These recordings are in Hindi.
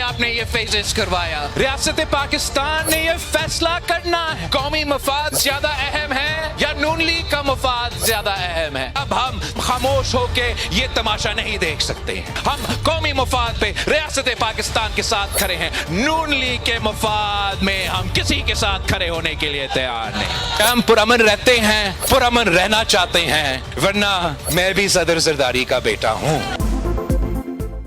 आपने ये फेजेस करवाया। रियासत पाकिस्तान ने ये फैसला करना है, कौमी मफाद ज्यादा अहम है या नून लीग का मफाद ज्यादा अहम है। अब हम खामोश होके ये तमाशा नहीं देख सकते। हम कौमी मफाद पे रियासत पाकिस्तान के साथ खड़े हैं। नून लीग के मफाद में हम किसी के साथ खड़े होने के लिए तैयार नहीं। हम पुरअमन रहते हैं, पुरअमन रहना चाहते हैं, वरना मैं भी सदर जरदारी का बेटा हूँ।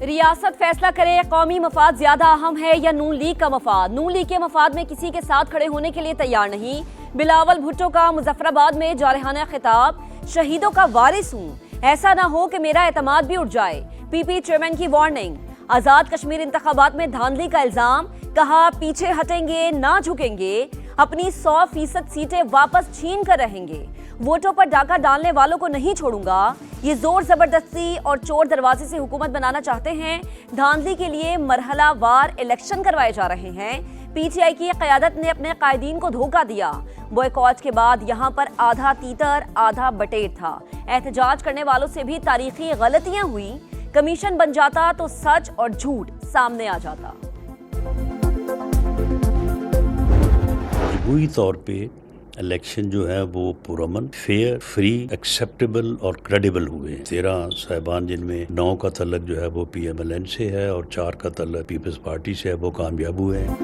रियासत फैसला करे, कौमी मफाद ज्यादा अहम है या नून लीग का मफाद। नून लीग के मफाद में किसी के साथ खड़े होने के लिए तैयार नहीं। बिलावल भुट्टो का मुजफ्फराबाद में जारहाना खिताब, शहीदों का वारिस हूँ, ऐसा ना हो कि मेरा एतमाद भी उठ जाए। पीपी चेयरमैन की वार्निंग। आजाद कश्मीर इंतखाबात में धांधली का इल्जाम, कहा पीछे हटेंगे ना झुकेंगे, अपनी 100% सीटें वापस छीन कर रहेंगे। वोटों पर डाका डालने वालों को नहीं छोड़ूंगा। ये जोर जबरदस्ती और चोर दरवाजे से हुकूमत बनाना चाहते हैं। धांधली के लिए मरहला वार इलेक्शन करवाए जा रहे हैं। पीटीआई की क़यादत ने अपने कायदीन को धोखा दिया। बॉयकॉट के बाद यहाँ पर आधा तीतर आधा बटेर था। एहतजाज करने वालों से भी तारीखी गलतियां हुई। कमीशन बन जाता तो सच और झूठ सामने आ जाता। मजबूरी तौर पे इलेक्शन जो है वो पुरअमन, फेयर, फ्री, एक्सेप्टेबल और क्रेडिबल हुए हैं। 13 साहिबान जिनमें 9 का तल्लक जो है वो PMLN से है और 4 का तल्लक पीपल्स पार्टी से है, वो कामयाब हुए हैं।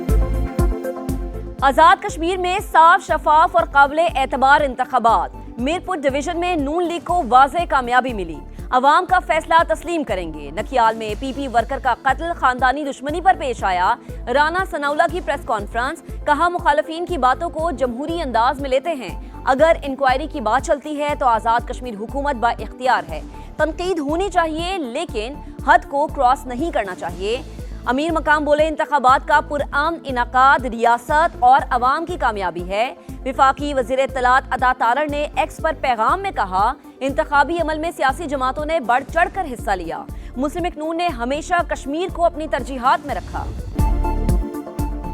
आजाद कश्मीर में साफ, शफाफ और काबिले एतबार इंतखाबात। मीरपुर डिवीजन में नून लीग को वाज़ेह कामयाबी मिली। अवाम का फैसला तस्लीम करेंगे। नखियाल में PP वर्कर का कत्ल खानदानी दुश्मनी पर पेश आया। राना सनाउल्लाह की प्रेस कॉन्फ्रेंस, कहा मुखालफीन की बातों को जमहूरी अंदाज में लेते हैं। अगर इंक्वायरी की बात चलती है तो आजाद कश्मीर हुकूमत बा इख्तियार है। तनकीद होनी चाहिए लेकिन हद को क्रॉस नहीं करना चाहिए। अमीर मकाम बोले इंतखाबात का पुरअमन इनाकाद रियासत और अवाम की कामयाबी है। विफाकी वजीर इत्तलात अता तारड़ ने एक्स पर पैगाम में कहा, इंतखाबी अमल में सियासी जमातों ने बढ़ चढ़ कर हिस्सा लिया। मुस्लिम लीग नून ने हमेशा कश्मीर को अपनी तरजीहात में रखा।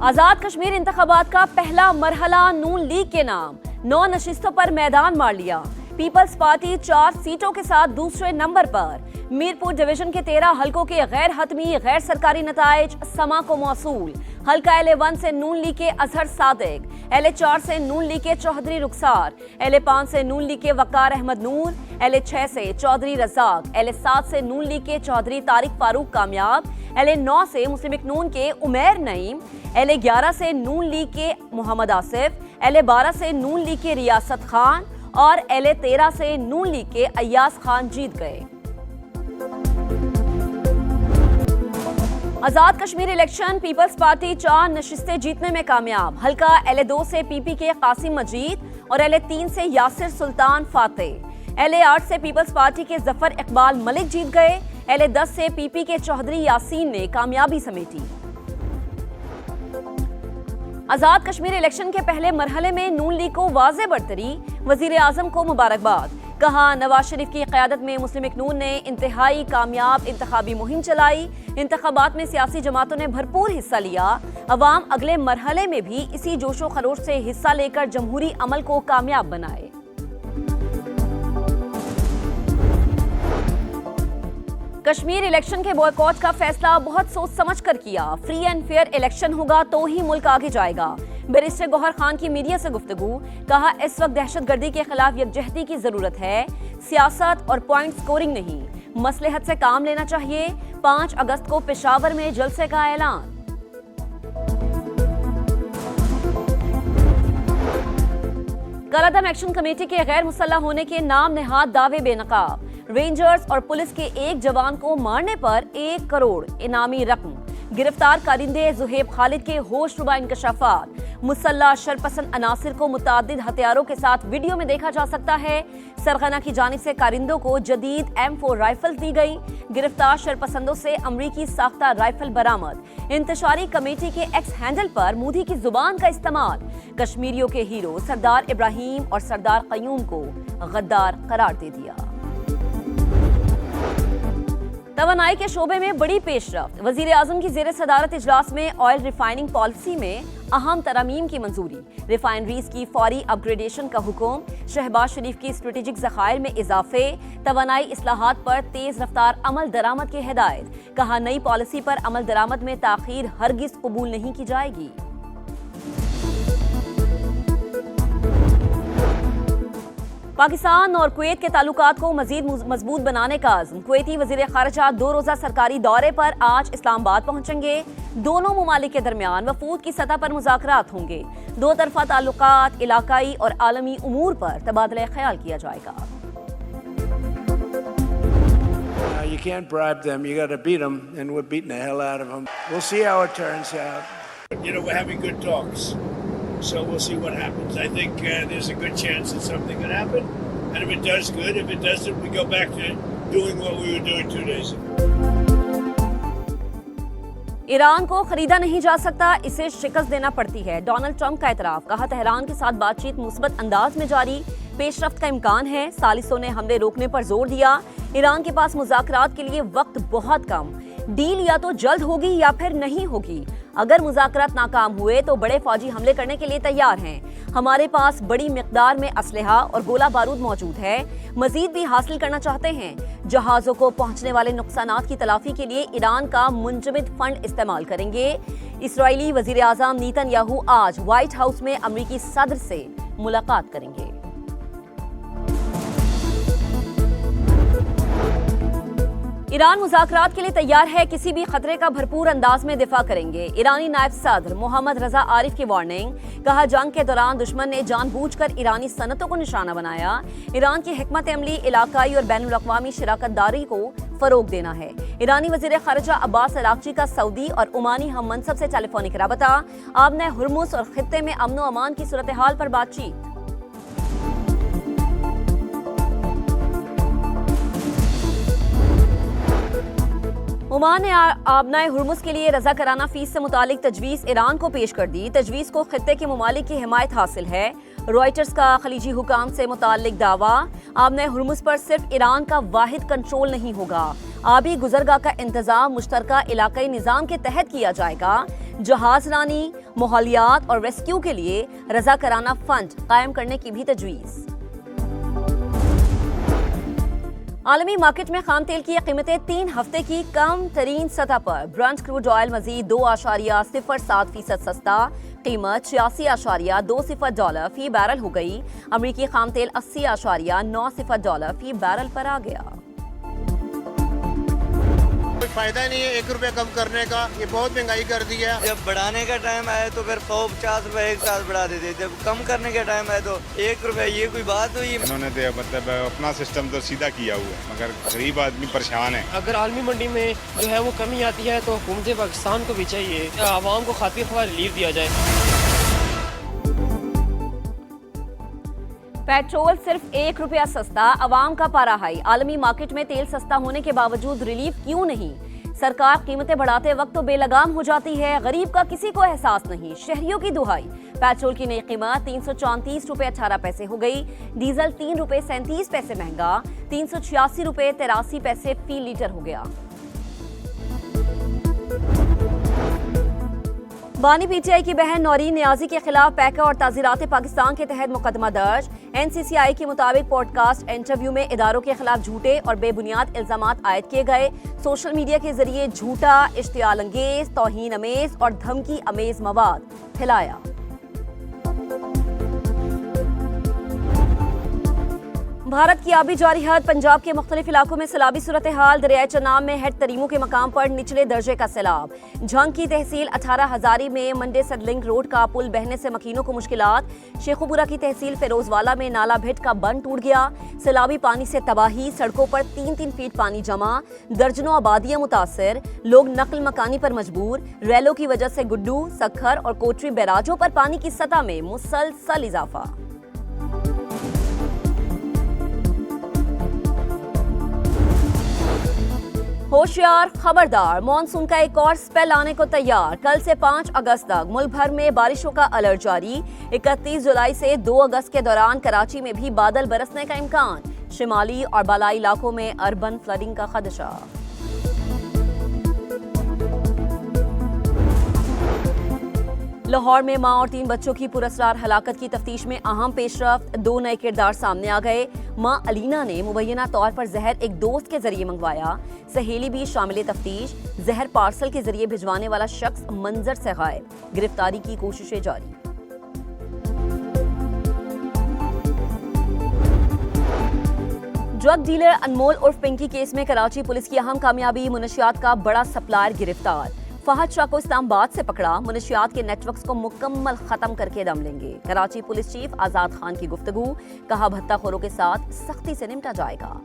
आजाद कश्मीर इंतखाबात का पहला मरहला नून लीग के नाम, 9 नशिस्तों पर मैदान मार लिया। पीपल्स पार्टी 4 सीटों के साथ दूसरे नंबर पर। मीरपुर डिवीजन के 13 हलकों के गैर हतमी गैर सरकारी नताइज समा को मौसूल। हल्का LA1 से नून लीग के अजहर सादिक, LA4 से नून लीग के चौधरी रुखसार, LA5 से नून लीग के वकार अहमद नूर, LA6 से चौधरी रजाक, LA7 से नून लीग के चौधरी तारिक फारूक कामयाब, LA9 से मुस्लिम लीग नून के उमैर नईम, LA11 से नून लीग के मोहम्मद आसिफ, LA12 से नून लीग के रियासत खान और LA13 से नून लीग के अय्यास खान जीत गए। आजाद कश्मीर इलेक्शन, पीपल्स पार्टी 4 नशिस्तें जीतने में कामयाब। हल्का LA2 से PP के कासिम मजीद और LA3 से यासिर सुल्तान फातेह। LA8 से पीपल्स पार्टी के जफर इकबाल मलिक जीत गए। LA10 से PP के चौधरी यासीन ने कामयाबी समेटी। आजाद कश्मीर इलेक्शन के पहले मरहले में नून लीग को वाज़ेह बढ़तरी, वजीर आजम को मुबारकबाद। कहा नवाज शरीफ की क़यादत में मुस्लिम लीग नून ने इंतहाई कामयाब इंतखाबी मुहिम चलाई। इंतखाबात में सियासी जमातों ने भरपूर हिस्सा लिया। अवाम अगले मरहले में भी इसी जोशो खरोश से हिस्सा लेकर जमहूरी अमल को कामयाब बनाए। कश्मीर इलेक्शन के बॉयकॉट का फैसला बहुत सोच समझ कर किया। फ्री एंड फेयर इलेक्शन होगा तो ही मुल्क आगे जाएगा। बैरिस्टर गौहर खान की मीडिया से गुफ्तगू, कहा इस वक्त दहशतगर्दी के खिलाफ यकजहती की जरूरत है, सियासत और पॉइंट स्कोरिंग नहीं, मसलहत से काम लेना चाहिए। 5 अगस्त को पेशावर में जलसे का ऐलान। कालादम एक्शन कमेटी के गैर मुसल्लह होने के नाम नेहाद दावे बेनकाब। रेंजर्स और पुलिस के एक जवान को मारने पर 1 करोड़ इनामी रकम। गिरफ्तार कारिंदे जुहेब खालिद के होश रुबा इंकशाफात। मुसल्ला शरपसंद अनासिर को मुतादिद हथियारों के साथ वीडियो में देखा जा सकता है। सरगना की जानिब से कारिंदों को जदीद M4 राइफल दी गई। गिरफ्तार शरपसंदों से अमरीकी साख्ता राइफल बरामद। इंतशारी कमेटी के एक्स हैंडल पर मोदी की जुबान का इस्तेमाल। कश्मीरियों के हीरो सरदार इब्राहिम और सरदार कयूम को गद्दार करार दे दिया। तवानाई के शोबे में बड़ी पेशरफ्त। वजीर आजम की जेर सदारत इजलास में ऑयल रिफाइनिंग पॉलिसी में अहम तरमीम की मंजूरी। रिफाइनरीज की फौरी अपग्रेडेशन का हुक्म। शहबाज शरीफ की स्ट्रेटेजिक ज़खायर में इजाफे। तवानाई इस्लाहात पर तेज रफ्तार अमल दरामद की हिदायत। कहा, नई पॉलिसी पर अमल दरामद में ताखीर हरगिज कबूल नहीं की जाएगी। पाकिस्तान और कुवैत के ताल्लुकात को मजीद मजबूत बनाने का अज़्म। कुवैती वज़ीर ख़ारिजा 2 रोज़ा सरकारी दौरे पर आज इस्लामाबाद पहुंचेंगे। दोनों ममालिक के दरमियान वफूद की सतह पर मुज़ाकरात होंगे। दो तरफ़ा ताल्लुकात, इलाकाई और आलमी उमूर पर तबादला ख्याल किया जाएगा। You can't bribe them. You got to beat them, and we're beating the hell out of them. We'll see how it turns out. You know, we're having good talks, so we'll see what happens. I think there's a good chance that something could happen, and if it does, good. If it doesn't, we go back to doing what we were doing 2 days ago. Iran को खरीदा नहीं जा सकता, इसे शिकस्त देना पड़ती है। डोनाल्ड ट्रंप का एतराफ। कहा, तेहरान के साथ बातचीत मुस्बत अंदाज में जारी, पेशरफ्त का इम्कान है। सालिसों ने हमले रोकने पर जोर दिया। ईरान के पास मुज़ाकरात के लिए वक्त बहुत कम। डील या तो जल्द होगी या फिर नहीं होगी। अगर मुज़ाकरात नाकाम हुए तो बड़े फौजी हमले करने के लिए तैयार हैं। हमारे पास बड़ी मिकदार में असलहा और गोला बारूद मौजूद है। मजीद भी हासिल करना चाहते हैं। जहाज़ों को पहुंचने वाले नुकसानात की तलाफी के लिए ईरान का मुंजमद फंड इस्तेमाल करेंगे। इस्राईली वज़ीर आज़म नेतन्याहू आज व्हाइट हाउस में अमरीकी सदर से मुलाकात करेंगे। ईरान मुज़ाकरात के लिए तैयार है, किसी भी खतरे का भरपूर अंदाज में दिफा करेंगे। ईरानी नायब सदर मोहम्मद रजा आरिफ की वार्निंग। कहा, जंग के दौरान दुश्मन ने जानबूझकर ईरानी सनतों को निशाना बनाया। ईरान की हिकमत अमली इलाकाई और बैनुल अक़वामी शराकतदारी को फरोग देना है। ईरानी वज़ीर ख़ारिजा अब्बास अराग़ची का सऊदी और ओमानी हम मनसब से टेलीफोनिक रबता। आबने हुर्मुज़ और खित्ते में अमन व अमान की सूरत हाल पर बातचीत। ओमान ने आबनाए हुर्मुज़ के लिए रजा कराना फीस से मुतालिक तजवीज़ ईरान को पेश कर दी। तजवीज़ को खित्ते के ममालिक की हिमायत हासिल है। रॉयटर्स का खलीजी हुकाम से मुतालिक दावा। आबनाए हुर्मुज़ पर सिर्फ ईरान का वाहिद कंट्रोल नहीं होगा, आबी गुजरगाह का इंतजाम मुश्तरका इलाकाई निज़ाम के तहत किया जाएगा। जहाज रानी, माहौलियात और रेस्क्यू के लिए रजा कराना फंड कायम करने की भी तजवीज़। आलमी मार्केट में खाम तेल की कीमतें 3 हफ्ते की कम तरीन सतह पर। ब्रंट क्रूड ऑयल मजीद 2.07% सस्ता, कीमत $86.20 फी बैरल हो गई। अमरीकी खाम तेल $80.90 फी बैरल पर आ गया। कोई फायदा नहीं है 1 रुपया कम करने का, ये बहुत महंगाई कर दी है। जब बढ़ाने का टाइम आया तो फिर 150 रुपए एक साथ बढ़ा देते, जब कम करने का टाइम आया तो 1 रुपया, ये कोई बात हुई? उन्होंने तो मतलब अपना सिस्टम तो सीधा किया हुआ है, मगर गरीब आदमी परेशान है। अगर आलमी मंडी में जो है वो कमी आती है तो हुकूमत पाकिस्तान को भी चाहिए आवाम को खातिर ख्वाह रिलीफ दिया जाए। पेट्रोल सिर्फ 1 रुपया सस्ता, अवाम का पारा हाई। आलमी मार्केट में तेल सस्ता होने के बावजूद रिलीफ क्यों नहीं? सरकार कीमतें बढ़ाते वक्त तो बेलगाम हो जाती है, गरीब का किसी को एहसास नहीं। शहरियों की दुहाई। पेट्रोल की नई कीमत 334 रुपए 18 पैसे हो गई। डीजल 3 रुपए 37 पैसे महंगा, 386 रुपए 83 पैसे फी लीटर हो गया। बानी पीटीआई की बहन नौरीन नियाजी के खिलाफ पैका और ताज़ीरात पाकिस्तान के तहत मुकदमा दर्ज। एनसीसीआई के मुताबिक पॉडकास्ट इंटरव्यू में इदारों के खिलाफ झूठे और बेबुनियाद इल्जामात आयद किए गए। सोशल मीडिया के जरिए झूठा, इश्तियाल अंगेज, तौहीन अमेज और धमकी अमेज मवाद फैलाया। भारत की आबी जारी हद। पंजाब के मुख्तलिफ इलाकों में सैलाबी सूरत हाल। दरियाए चनाब में हेड तरीमों के मकाम पर निचले दर्जे का सैलाब। झंग की तहसील 18 हजारी में मंडे सदलिंग रोड का पुल बहने से मकीनों को मुश्किलात। शेखुपुरा की तहसील फिरोजवाला में नाला भिट का बंद टूट गया। सैलाबी पानी से तबाही, सड़कों पर 3-3 फीट पानी जमा। दर्जनों आबादियां मुतासर, लोग नकल मकानी पर मजबूर। रैलों की वजह से गुड्डू, सखर और कोटरी बैराजों पर पानी की सतह में मुसलसल इजाफा। होशियार, खबरदार, मॉनसून का एक और स्पेल आने को तैयार। कल से 5 अगस्त तक मुल्क भर में बारिशों का अलर्ट जारी। 31 जुलाई से 2 अगस्त के दौरान कराची में भी बादल बरसने का इम्कान। शिमाली और बालाई इलाकों में अर्बन फ्लडिंग का खदशा। लाहौर में मां और 3 बच्चों की पुरस्कार हलाकत की तफ्तीश में अहम पेशरफ्त, 2 नए किरदार सामने आ गए। मां अलीना ने मुबैना तौर पर जहर एक दोस्त के जरिए मंगवाया, सहेली भी शामिल तफ्तीश। जहर पार्सल के जरिए भिजवाने वाला शख्स मंजर से गायब, गिरफ्तारी की कोशिशें जारी। ड्रग डीलर अनमोल उर्फ पिंकी केस में कराची पुलिस की अहम कामयाबी, मुनशियात का बड़ा सप्लायर गिरफ्तार। फहद शाह को इस्लामाबाद से पकड़ा, मुनशियात के नेटवर्क्स को मुकम्मल खत्म करके दम लेंगे। कराची पुलिस चीफ आजाद खान की गुफ्तगू, कहा भत्ताखोरों के साथ सख्ती से निपटा जाएगा।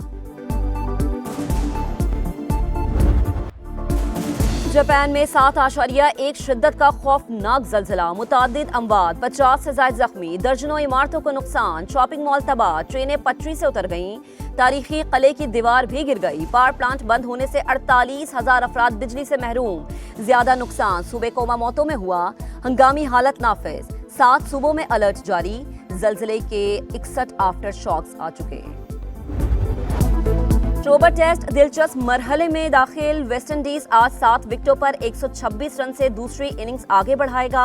जापान में 7.1 शिद्दत का खौफनाक जलजिला, मुतादिद अमवात, 50 से ज्यादा जख्मी, दर्जनों इमारतों को नुकसान, शॉपिंग मॉल तबाह, ट्रेनें पटरी से उतर गईं, तारीखी किले की दीवार भी गिर गई। पावर प्लांट बंद होने से 48,000 अफराद बिजली से महरूम, ज्यादा नुकसान सूबे कोमा मौतों में हुआ, हंगामी हालत नाफिज, 7 सूबों में अलर्ट जारी। जलजिले के 61 आफ्टर शॉक्स आ चुके हैं। ट्रोबर टेस्ट दिलचस्प मरहले में दाखिल, वेस्टइंडीज आज 7 विकेटों पर 126 रन से दूसरी इनिंग्स आगे बढ़ाएगा।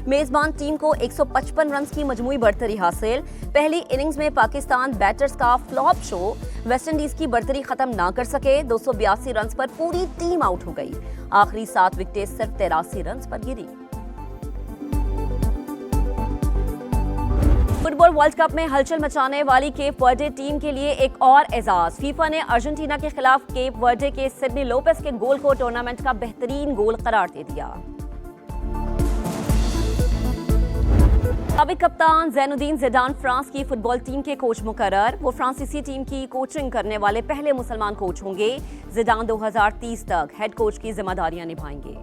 मेजबान टीम को 155 रन की मजमूई बढ़तरी हासिल। पहली इनिंग्स में पाकिस्तान बैटर्स का फ्लॉप शो, वेस्टइंडीज की बढ़तरी खत्म ना कर सके, 282 रन पर पूरी टीम आउट हो गई। आखिरी 7 विकेटें सिर्फ 83 रन पर गिरी। फुटबॉल वर्ल्ड कप में हलचल मचाने वाली केप वर्डे टीम के लिए एक और एजाज, फीफा ने अर्जेंटीना के खिलाफ केप वर्डे के सिडनी लोपेस के गोल को टूर्नामेंट का बेहतरीन गोल करार दे दिया। साबिक कप्तान ज़ैनुद्दीन ज़िदान फ्रांस की फुटबॉल टीम के कोच मुकर्रर, वो फ्रांसीसी टीम की कोचिंग करने वाले पहले मुसलमान कोच होंगे। ज़िदान 2030 तक हेड कोच की जिम्मेदारियां निभाएंगे।